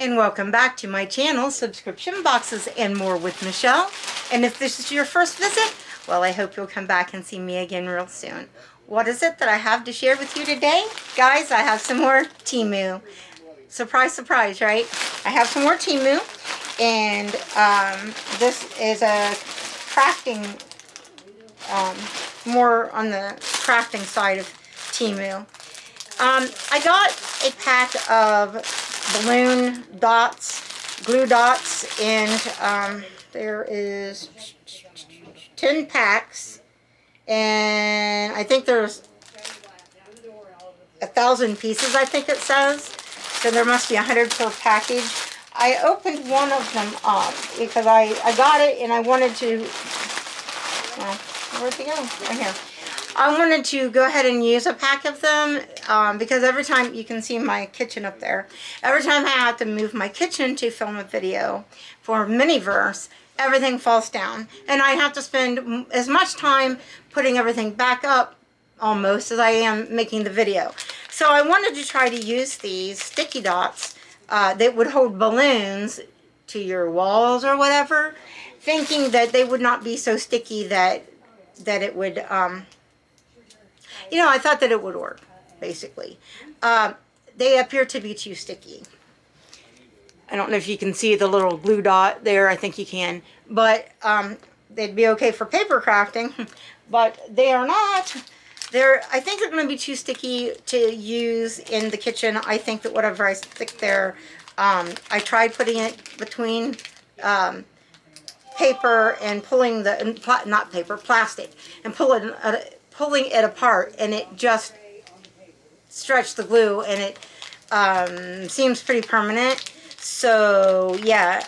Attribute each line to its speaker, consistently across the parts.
Speaker 1: and welcome back to my channel, Subscription Boxes and More with Michelle. And if this is your first visit, well, I hope you'll come back and see me again real soon. What is it that I have to share with you today? Guys, I have some more Temu. Surprise, surprise, right? I have some more Temu, and this is a crafting, more on the crafting side of Temu. I got a pack of balloon dots, glue dots, and there is 10 packs, and I think there's 1,000 pieces, I think it says, so there must be 100 per package. I opened one of them up because I got it and I wanted to, where'd it go? Right here. I wanted to go ahead and use a pack of them because every time, you can see my kitchen up there, every time I have to move my kitchen to film a video for Miniverse, everything falls down. And I have to spend as much time putting everything back up almost as I am making the video. So I wanted to try to use these sticky dots that would hold balloons to your walls or whatever, thinking that they would not be so sticky that it would... you know, I thought that it would work, basically. They appear to be too sticky. I don't know if you can see the little glue dot there. I think you can. But they'd be okay for paper crafting. But they are not. I think they're going to be too sticky to use in the kitchen. I think that whatever I stick there, I tried putting it between paper and pulling the, not paper, plastic, and pulling it apart, and it just stretched the glue, and it seems pretty permanent. So yeah,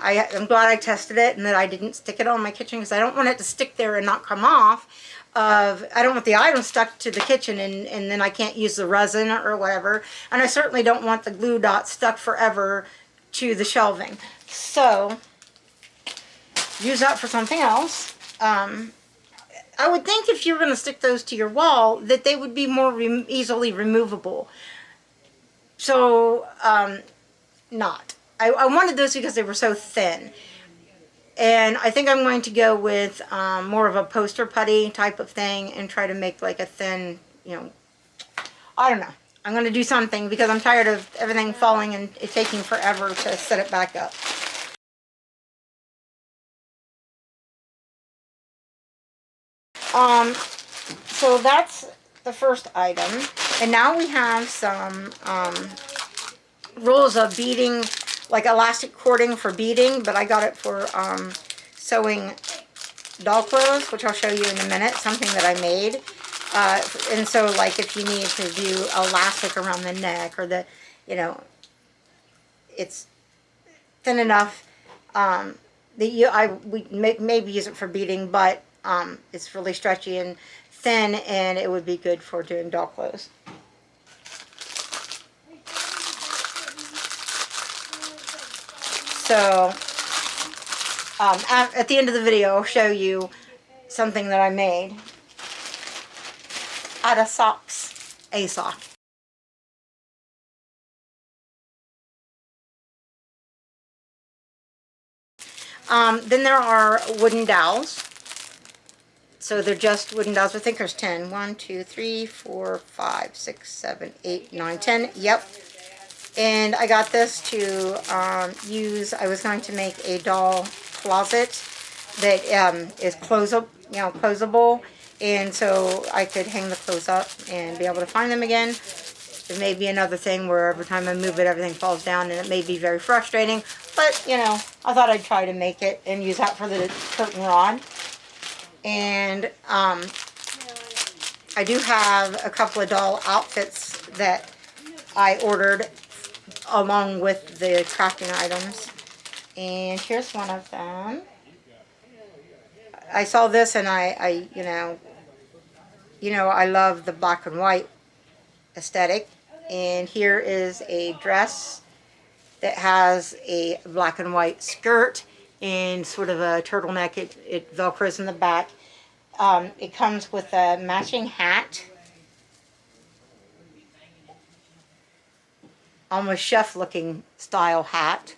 Speaker 1: I'm glad I tested it and that I didn't stick it on my kitchen, because I don't want it to stick there and not come off. I don't want the item stuck to the kitchen and then I can't use the resin or whatever, and I certainly don't want the glue dot stuck forever to the shelving. So use that for something else. I would think if you're going to stick those to your wall that they would be more easily removable. So, not. I wanted those because they were so thin. And I think I'm going to go with more of a poster putty type of thing and try to make like a thin, you know, I don't know. I'm going to do something because I'm tired of everything falling and it taking forever to set it back up. So that's the first item, and now we have some rolls of beading, like elastic cording for beading, but I got it for sewing doll clothes, which I'll show you in a minute, something that I made. And so like if you need to do elastic around the neck, or the, you know, it's thin enough that we maybe use it for beading, but it's really stretchy and thin, and it would be good for doing doll clothes. So at the end of the video, I'll show you something that I made out of socks, a sock. Then there are wooden dowels. So they're just wooden dowels. I think there's 10. 1, 2, 3, 4, 5, 6, 7, 8, 9, 10. Yep. And I got this to use. I was going to make a doll closet that is closable, and so I could hang the clothes up and be able to find them again. It may be another thing where every time I move it, everything falls down, and it may be very frustrating. But, you know, I thought I'd try to make it and use that for the curtain rod. And I do have a couple of doll outfits that I ordered along with the crafting items. And here's one of them. I saw this and I you know, I love the black and white aesthetic. And here is a dress that has a black and white skirt and sort of a turtleneck. It velcros in the back. It comes with a matching hat almost chef looking style hat.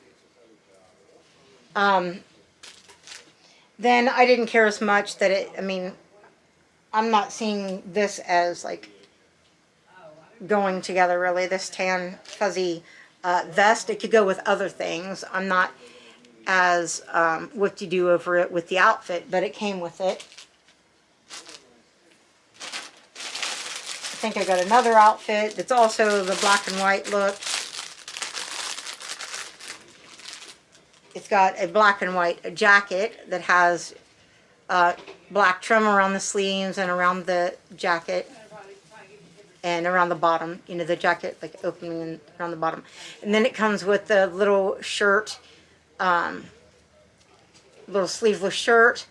Speaker 1: Then I didn't care as much that it, I mean, I'm not seeing this as like going together really, this tan fuzzy vest. It could go with other things. I'm not as whip-de-doo over it with the outfit, but it came with it. I think I got another outfit that's also the black and white look. It's got a black and white jacket that has black trim around the sleeves and around the jacket and around the bottom, you know, the jacket like opening around the bottom. And then it comes with the little shirt, little sleeveless shirt.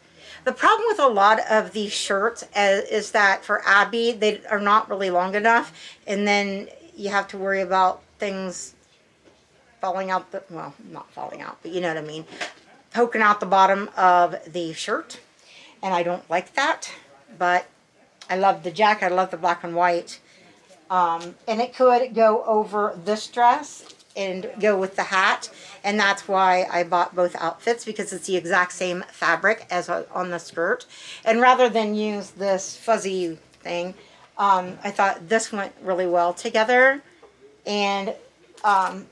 Speaker 1: The problem with a lot of these shirts is that for Abby, they are not really long enough, and then you have to worry about things falling out the, well, not falling out, but you know what I mean, poking out the bottom of the shirt, and I don't like that. But I love the jacket. I love the black and white, and it could go over this dress and go with the hat, and that's why I bought both outfits, because it's the exact same fabric as on the skirt. And rather than use this fuzzy thing, I thought this went really well together. And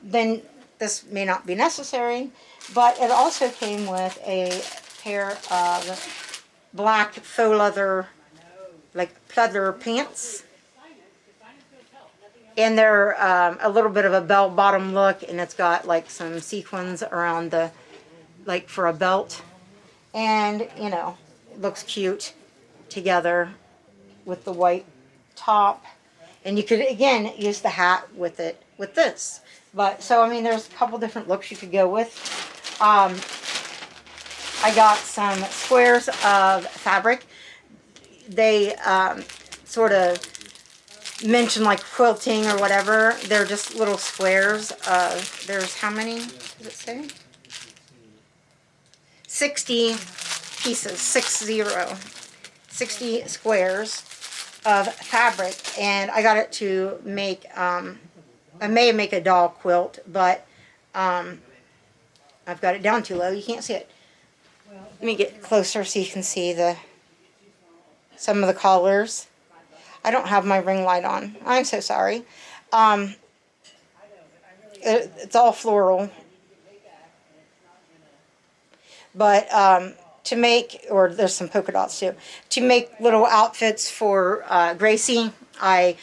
Speaker 1: then this may not be necessary, but it also came with a pair of black faux leather, like pleather pants. And they're a little bit of a bell bottom look, and it's got like some sequins around the, like for a belt. And, you know, it looks cute together with the white top. And you could, again, use the hat with it, with this. But, so, I mean, there's a couple different looks you could go with. I got some squares of fabric. They sort of mention like quilting or whatever. They're just little squares of, there's how many does it say? 60 pieces, 60 squares of fabric, and I got it to make, I may make a doll quilt, but I've got it down too low, you can't see it. Let me get closer so you can see some of the collars. I don't have my ring light on. I'm so sorry. It's all floral. But to make, or there's some polka dots too, to make little outfits for Gracie, I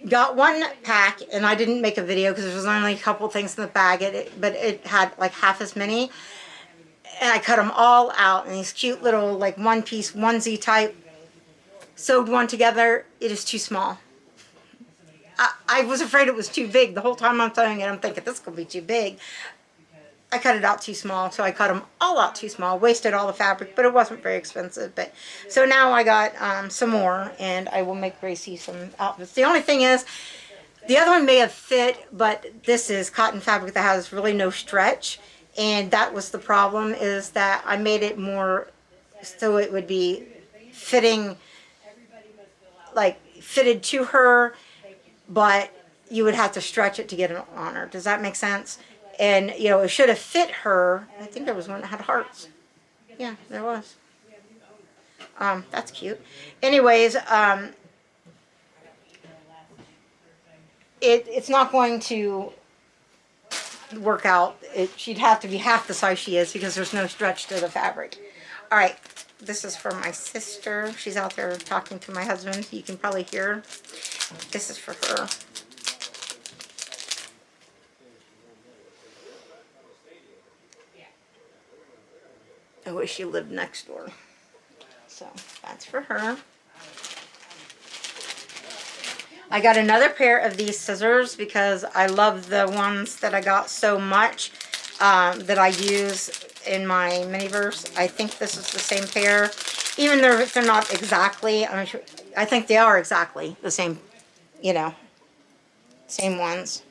Speaker 1: got one pack, and I didn't make a video because there was only a couple things in the bag, but it had like half as many. And I cut them all out in these cute little like one-piece onesie type. Sewed one together. It is too small. I was afraid it was too big. The whole time I'm sewing it, I'm thinking this could be too big. I cut it out too small, so I cut them all out too small. Wasted all the fabric, but it wasn't very expensive. But so now I got some more, and I will make Gracie some outfits. The only thing is, the other one may have fit, but this is cotton fabric that has really no stretch, and that was the problem. Is that I made it more so it would be fitting, like fitted to her, but you would have to stretch it to get it on her. Does that make sense? And, you know, it should have fit her. I think there was one that had hearts. Yeah, there was. That's cute. Anyways, it's not going to work out. She'd have to be half the size she is because there's no stretch to the fabric. All right. This is for my sister. She's out there talking to my husband. You can probably hear her. This is for her. I wish she lived next door. So that's for her. I got another pair of these scissors because I love the ones that I got so much that I use in my Miniverse. I think this is the same pair, even though they're not exactly. I'm sure, I think they are exactly the same, you know, same ones.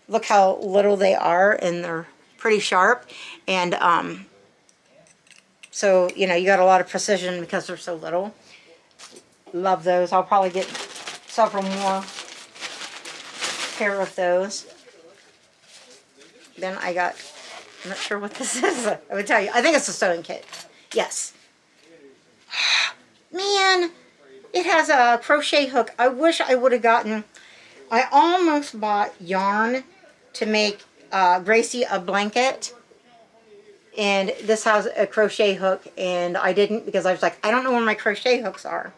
Speaker 1: Look how little they are, and they're pretty sharp. And so, you know, you got a lot of precision because they're so little. Love those. I'll probably get several more pair of those. Then I got, I'm not sure what this is. I would tell you. I think it's a sewing kit. Yes. Man, it has a crochet hook. I wish I would have gotten, I almost bought yarn to make Gracie a blanket. And this has a crochet hook, and I didn't because I was like, I don't know where my crochet hooks are.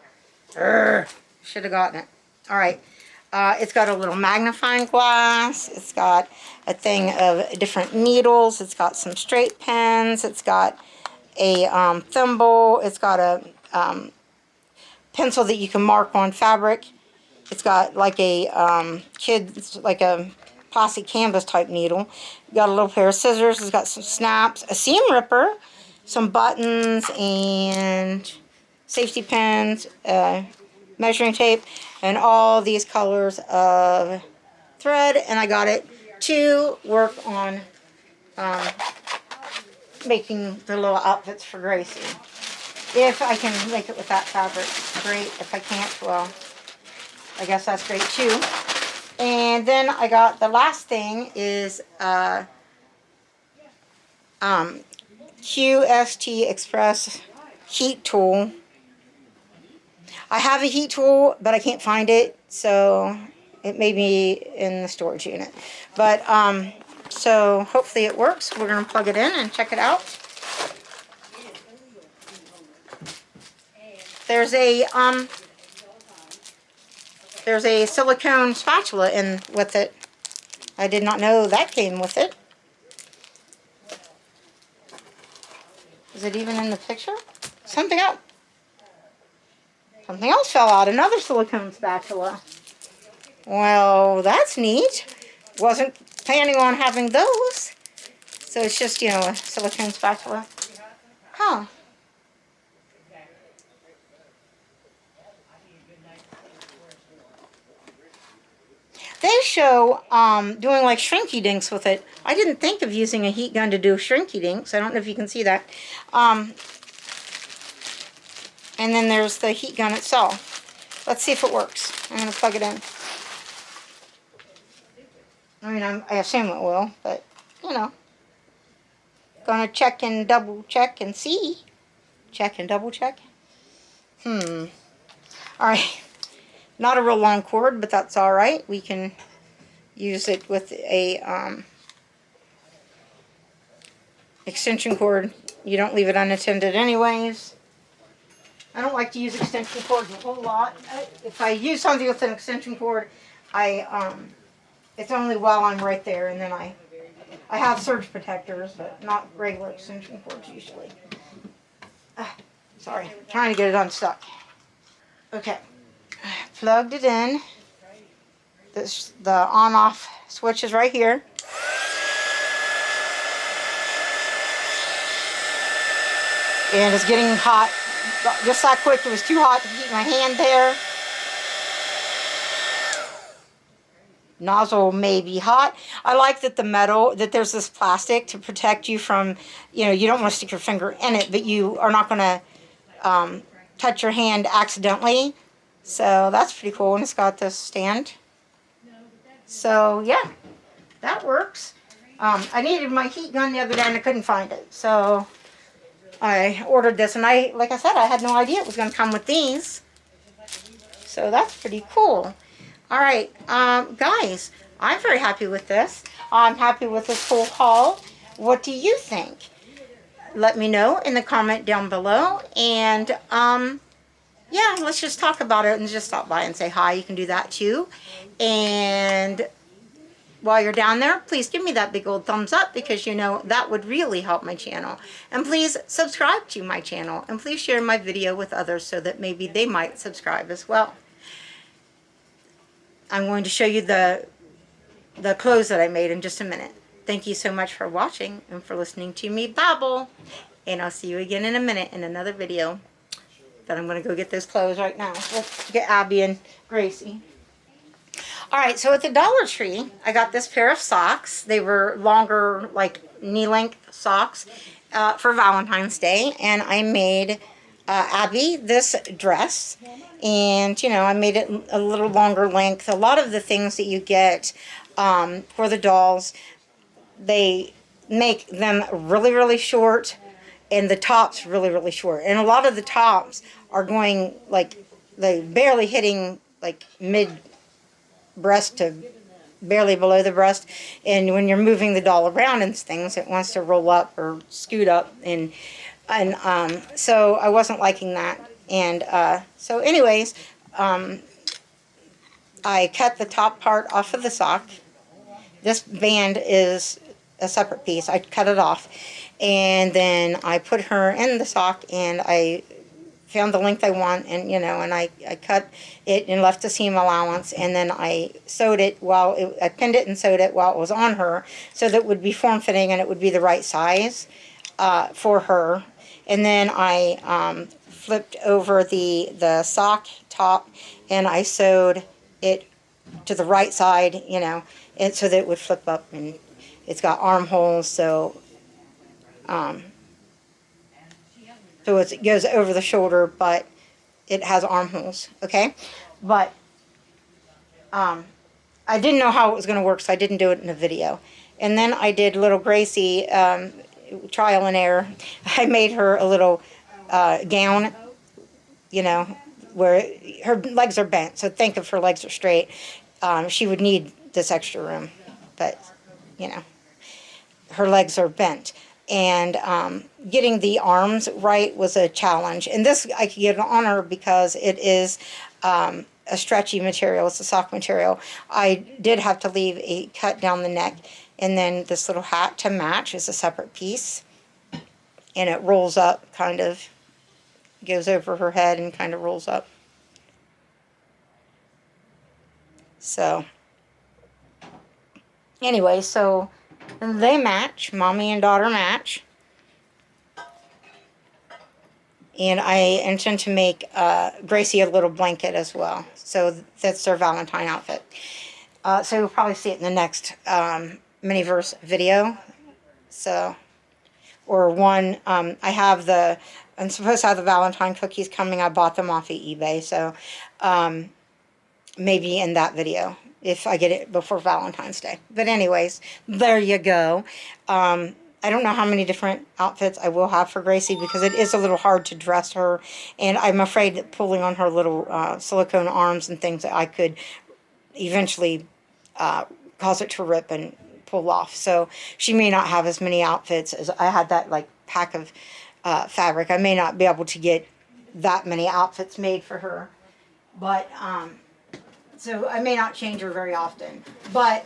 Speaker 1: Should have gotten it. All right. It's got a little magnifying glass. It's got a thing of different needles. It's got some straight pins. It's got a thimble. It's got a pencil that you can mark on fabric. It's got like a like a plastic canvas type needle. Got a little pair of scissors. It's got some snaps, a seam ripper, some buttons, and safety pins, measuring tape, and all these colors of thread. And I got it to work on making the little outfits for Gracie. If I can make it with that fabric, great. If I can't, well, I guess that's great too. And then I got the last thing is QST Express heat tool. I have a heat tool, but I can't find it, so it may be in the storage unit. But so hopefully it works. We're gonna plug it in and check it out. There's a silicone spatula in with it. I did not know that came with it. Is it even in the picture? Something else. Something else fell out. Another silicone spatula. Well, that's neat. Wasn't planning on having those. So it's just, you know, a silicone spatula. Huh. They show doing like shrinky dinks with it. I didn't think of using a heat gun to do shrinky dinks. I don't know if you can see that. And then there's the heat gun itself. Let's see if it works. I'm going to plug it in. I mean, I assume it will, but, you know. Going to check and double check and see. Check and double check. All right. Not a real long cord, but that's all right. We can use it with a extension cord. You don't leave it unattended anyways. I don't like to use extension cords a whole lot. If I use something with an extension cord, it's only while I'm right there, and then I have surge protectors, but not regular extension cords usually. Sorry, I'm trying to get it unstuck. Okay. Plugged it in. The on-off switch is right here. And it's getting hot. Just that quick, it was too hot to keep my hand there. Nozzle may be hot. I like that the metal, that there's this plastic to protect you from, you know, you don't want to stick your finger in it, but you are not going to touch your hand accidentally. So that's pretty cool, and it's got this stand. So yeah, that works. I needed my heat gun the other day and I couldn't find it, so I ordered this, and like I said, I had no idea it was going to come with these. So that's pretty cool. All right, guys, I'm very happy with this. I'm happy with this whole haul. What do you think? Let me know in the comment down below, and yeah, let's just talk about it and just stop by and say hi. You can do that too. And while you're down there, please give me that big old thumbs up, because you know that would really help my channel. And please subscribe to my channel, and please share my video with others so that maybe they might subscribe as well. I'm going to show you the clothes that I made in just a minute. Thank you so much for watching and for listening to me babble. And I'll see you again in a minute in another video. But I'm going to go get those clothes right now. Let's get Abby and Gracie. Alright, so at the Dollar Tree, I got this pair of socks. They were longer, like knee-length socks for Valentine's Day. And I made Abby this dress. And, you know, I made it a little longer length. A lot of the things that you get for the dolls, they make them really, really short, and the tops really, really short. And a lot of the tops are going like, they barely hitting like mid breast to barely below the breast. And when you're moving the doll around and things, it wants to roll up or scoot up. And so I wasn't liking that. And so anyways, I cut the top part off of the sock. This band is a separate piece. I cut it off, and then I put her in the sock, and I found the length I want, and and I cut it and left the seam allowance, and then I sewed it I pinned it and sewed it while it was on her, so that it would be form fitting and it would be the right size for her. And then I flipped over the sock top, and I sewed it to the right side, and so that it would flip up, and it's got armholes, so it goes over the shoulder, but it has armholes, okay? But I didn't know how it was going to work, so I didn't do it in a video. And then I did little Gracie, trial and error. I made her a little gown, where her legs are bent, so think if her legs are straight. She would need this extra room, but, her legs are bent. And getting the arms right was a challenge. And this I could get on her because it is a stretchy material. It's a sock material. I did have to leave a cut down the neck. And then this little hat to match is a separate piece. And it rolls up, kind of goes over her head and kind of rolls up. So anyway, so they match. Mommy and daughter match. And I intend to make Gracie a little blanket as well. So that's their Valentine outfit. So you'll probably see it in the next Miniverse video. So, or one, I'm supposed to have the Valentine cookies coming. I bought them off of eBay. So maybe in that video, if I get it before Valentine's Day. But anyways, there you go. I don't know how many different outfits I will have for Gracie, because it is a little hard to dress her, and I'm afraid that pulling on her little silicone arms and things, that I could eventually cause it to rip and pull off. So she may not have as many outfits as I had. That like pack of fabric. I may not be able to get that many outfits made for her, but so I may not change her very often. But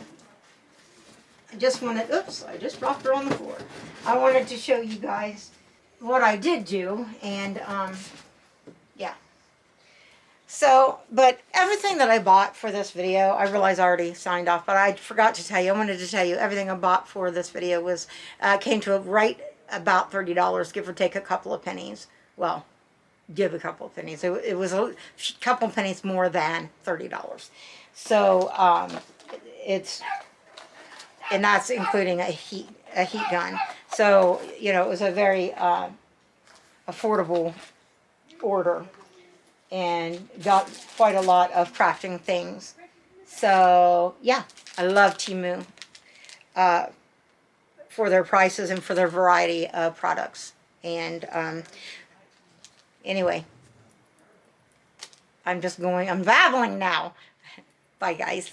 Speaker 1: I just wanted, oops, I just dropped her on the floor. I wanted to show you guys what I did do, and yeah. So, but everything that I bought for this video, I realize I already signed off, but I forgot to tell you, I wanted to tell you everything I bought for this video was, came to right about $30, give or take a couple of pennies. Well, give a couple of pennies. It was a couple of pennies more than $30. So, and that's including a heat gun. So, it was a very affordable order, and got quite a lot of crafting things. So, yeah, I love Temu for their prices and for their variety of products. And anyway, I'm babbling now. Bye, guys.